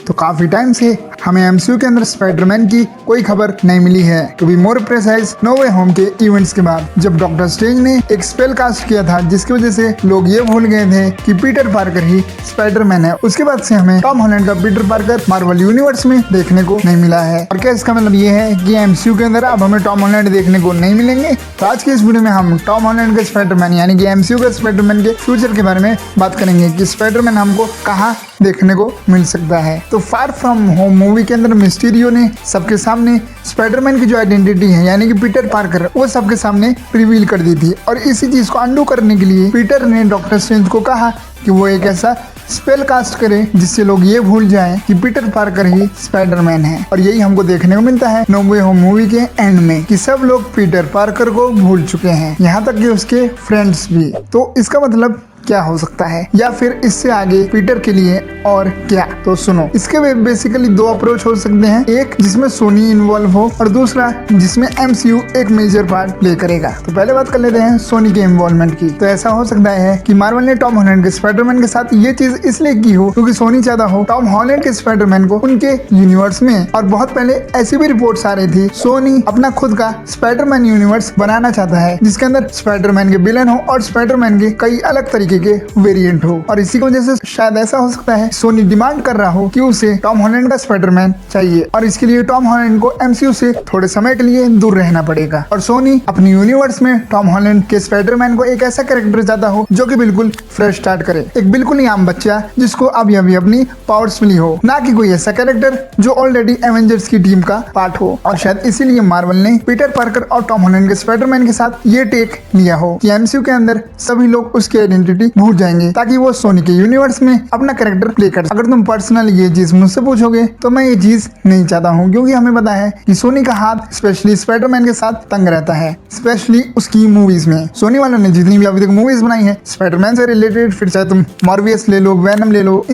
तो काफी टाइम से हमें एमसीयू के अंदर स्पाइडरमैन की कोई खबर नहीं मिली है। To be more precise, no way home के इवेंट्स के बाद जब डॉक्टर स्ट्रेंज ने एक स्पेल कास्ट किया था जिसकी वजह से लोग ये भूल गए थे कि पीटर पार्कर ही स्पाइडरमैन है, उसके बाद से हमें टॉम हॉलैंड का पीटर पार्कर मार्वल यूनिवर्स में देखने को नहीं मिला है। और क्या इसका मतलब ये है कि एमसीयू के अंदर अब हमें टॉम हॉलैंड देखने को नहीं मिलेंगे? तो आज के इस वीडियो में हम टॉम हॉलैंड के स्पाइडरमैन यानी कि एमसीयू के स्पाइडरमैन के फ्यूचर के बारे में बात करेंगे कि स्पाइडरमैन हमको कहाँ देखने को मिल सकता है। तो फार फ्रॉम होम मूवी के अंदर मिस्टीरियो ने सबके सामने स्पाइडरमैन की जो आइडेंटिटी है यानी कि पीटर पार्कर वो सबके सामने रिवील कर दी थी, और इसी चीज को अंडू करने के लिए पीटर ने डॉक्टर स्ट्रेंज को कहा कि वो एक ऐसा स्पेल कास्ट करे जिससे लोग ये भूल जाएं कि पीटर पार्कर ही स्पाइडरमैन है। और यही हमको देखने को मिलता है नो वे होम मूवी के एंड में कि सब लोग पीटर पार्कर को भूल चुके हैं, यहाँ तक कि उसके फ्रेंड्स भी। तो इसका मतलब क्या हो सकता है, या फिर इससे आगे पीटर के लिए और क्या? तो सुनो, इसके बेसिकली दो अप्रोच हो सकते हैं, एक जिसमें सोनी इन्वॉल्व हो और दूसरा जिसमें एमसीयू एक मेजर पार्ट प्ले करेगा। तो पहले बात कर लेते हैं सोनी के इन्वॉल्वमेंट की। तो ऐसा हो सकता है कि मार्वल ने टॉम हॉलैंड के स्पाइडरमैन के साथ ये चीज इसलिए की हो क्योंकि सोनी चाहता हो टॉम हॉलैंड के स्पाइडरमैन को उनके यूनिवर्स में। और बहुत पहले ऐसी भी रिपोर्ट्स आ रही थी सोनी अपना खुद का स्पाइडरमैन यूनिवर्स बनाना चाहता है जिसके अंदर स्पाइडरमैन के विलेन हो और स्पाइडरमैन के कई अलग तरीके के वेरिएंट हो। और इसी की वजह से शायद ऐसा हो सकता है सोनी डिमांड कर रहा हो कि उसे टॉम हॉलैंड का स्पाइडरमैन चाहिए, और इसके लिए टॉम हॉलैंड को एमसीयू से थोड़े समय के लिए दूर रहना पड़ेगा। और सोनी अपनी यूनिवर्स में टॉम हॉलैंड के स्पाइडरमैन को एक ऐसा कैरेक्टर चाहता हो जो कि बिल्कुल फ्रेश स्टार्ट करे, एक बिल्कुल ही आम बच्चा जिसको अभी अभी अपनी पावर्स मिली हो, ना कि कोई ऐसा कैरेक्टर जो ऑलरेडी एवेंजर्स की टीम का पार्ट हो। और शायद इसीलिए मार्वल ने पीटर पार्कर और टॉम हॉलैंड के स्पाइडरमैन के साथ ये टेक लिया हो कि एमसीयू के अंदर सभी लोग उसकी आइडेंटिटी भूल जाएंगे ताकि वो सोनी के यूनिवर्स में अपना कैरेक्टर प्ले कर। अगर तुम पर्सनली ये चीज मुझसे पूछोगे तो मैं ये चीज नहीं चाहता हूँ, क्योंकि हमें पता है कि सोनी का हाथ स्पेशली स्पाइडरमैन के साथ तंग रहता है, स्पेशली उसकी मूवीज में। सोनी वालों ने जितनी भी अभी तक मूवीज बनाई है स्पाइडरमैन से रिलेटेड, फिर चाहे तुम मॉर्बियस ले लो, वेनम ले लो,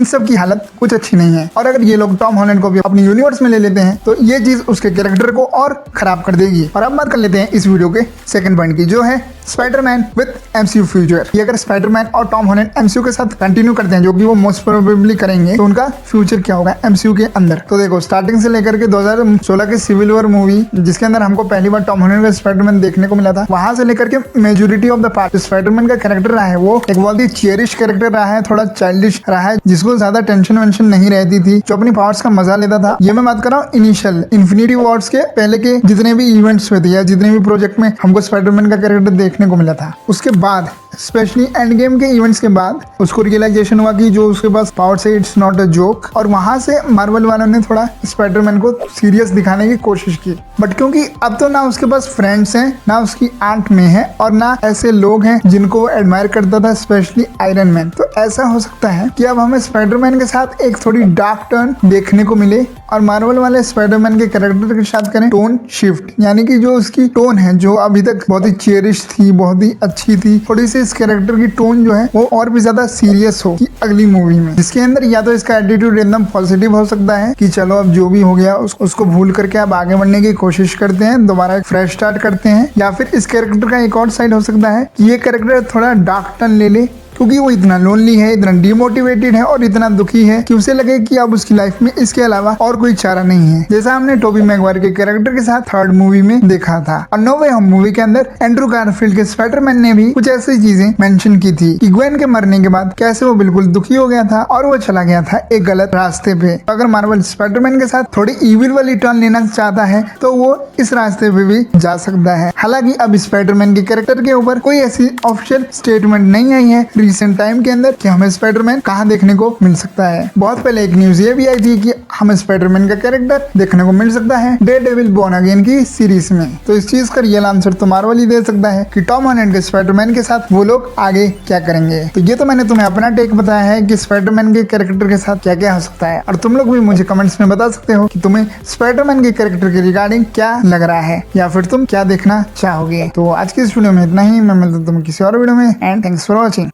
इन सब की हालत कुछ अच्छी नहीं है। और अगर ये लोग टॉम हॉलैंड को भी अपनी यूनिवर्स में ले लेते हैं तो ये चीज उसके कैरेक्टर को और खराब कर देगी। और अब बात कर लेते हैं इस वीडियो के सेकंड पॉइंट की, जो है स्पाइडरमैन विद एमसीयू फ्यूचर। ये अगर स्पाइडरमैन और टॉम हॉलैंड एमसीयू के साथ कंटिन्यू करते हैं, जो कि वो मोस्ट प्रोबेबली करेंगे, तो उनका फ्यूचर क्या होगा एमसीयू के अंदर? तो देखो, स्टार्टिंग से लेकर के 2016 के सिविल वॉर मूवी जिसके अंदर हमको पहली बार टॉम हॉलैंड का स्पाइडरमैन देखने को मिला था, वहां से लेकर के majority of the part Spiderman का कैरेक्टर रहा है वो एक बहुत ही चेरिश कैरेक्टर रहा है, थोड़ा चाइल्डिश रहा है, जिसको ज्यादा टेंशन वेंशन नहीं रहती थी, जो अपनी पावर्स का मजा लेता था। ये मैं बात कर रहा हूँ इनिशियल इन्फिनिटी वॉर्स के पहले के जितने भी इवेंट्स हुए थे या जितने भी प्रोजेक्ट में हमको स्पाइडरमैन का कैरेक्टर देखने को मिला था। उसके बाद स्पेशली एंड गेम के इवेंट्स के बाद उसको रियलाइजेशन हुआ कि जो उसके पास पावर से इट्स नॉट अ जोक, और वहां से मार्वल वालों ने थोड़ा स्पाइडरमैन को सीरियस दिखाने की कोशिश की। बट क्योंकि अब तो ना उसके पास फ्रेंड्स हैं, ना उसकी आंट में है, और ना ऐसे लोग हैं जिनको वो एडमायर करता था, स्पेशली आयरन मैन, तो ऐसा हो सकता है कि अब हमें स्पाइडरमैन के साथ एक थोड़ी डार्क टर्न देखने को मिले, और मार्वल वाले स्पाइडरमैन के कैरेक्टर के साथ करें टोन शिफ्ट, यानी कि जो उसकी टोन है जो अभी तक बहुत ही चेरिश थी, बहुत ही अच्छी थी, थोड़ी सी इस कैरेक्टर की टोन जो है वो और भी ज्यादा सीरियस हो कि अगली मूवी में, जिसके अंदर या तो इसका एटीट्यूड एकदम पॉजिटिव हो सकता है कि चलो अब जो भी हो गया उसको भूल करके अब आगे बढ़ने की कोशिश करते हैं, दोबारा एक फ्रेश स्टार्ट करते हैं, या फिर इस कैरेक्टर का एक और साइड हो सकता है कि ये कैरेक्टर थोड़ा डार्क टर्न ले ले क्योंकि वो इतना लोनली है, इतना डिमोटिवेटेड है और इतना दुखी है कि उसे लगे कि अब उसकी लाइफ में इसके अलावा और कोई चारा नहीं है, जैसा हमने टोबी मैगवायर के कैरेक्टर के साथ थर्ड मूवी में देखा था। और नो वे होम मूवी के अंदर एंड्रू गारफील्ड के स्पाइडरमैन ने भी कुछ ऐसी चीजें मेंशन की थी कि ग्वेन के मरने के बाद कैसे वो बिल्कुल दुखी हो गया था और वो चला गया था एक गलत रास्ते पे। तो अगर मार्वल स्पाइडरमैन के साथ थोड़ी इविल वाली टर्न लेना चाहता है तो वो इस रास्ते पे भी जा सकता है। हालांकि अब स्पाइडरमैन के कैरेक्टर के ऊपर कोई ऐसी ऑफिशियल स्टेटमेंट नहीं आई है रिसेंट टाइम के अंदर कि हमें स्पाइडरमैन कहाँ देखने को मिल सकता है। बहुत पहले एक न्यूज ये भी आई थी कि हमें स्पाइडरमैन का कैरेक्टर देखने को मिल सकता है डेयरडेविल बॉर्न अगेन की सीरीज में। तो इस चीज का रियल आंसर तो मार्वल ही दे सकता है कि टॉम हॉलैंड के स्पाइडरमैन के साथ वो लोग आगे क्या करेंगे। तो ये तो मैंने तुम्हें अपना टेक बताया है कि स्पाइडरमैन के कैरेक्टर के साथ क्या क्या हो सकता है, और तुम लोग भी मुझे कमेंट्स में बता सकते हो कि तुम्हें स्पाइडरमैन के कैरेक्टर के रिगार्डिंग क्या लग रहा है, या फिर तुम क्या देखना चाहोगे। तो आज की इस वीडियो में इतना ही, मैं मिलता हूं तुम्हें किसी और वीडियो में, एंड थैंक्स फॉर वॉचिंग।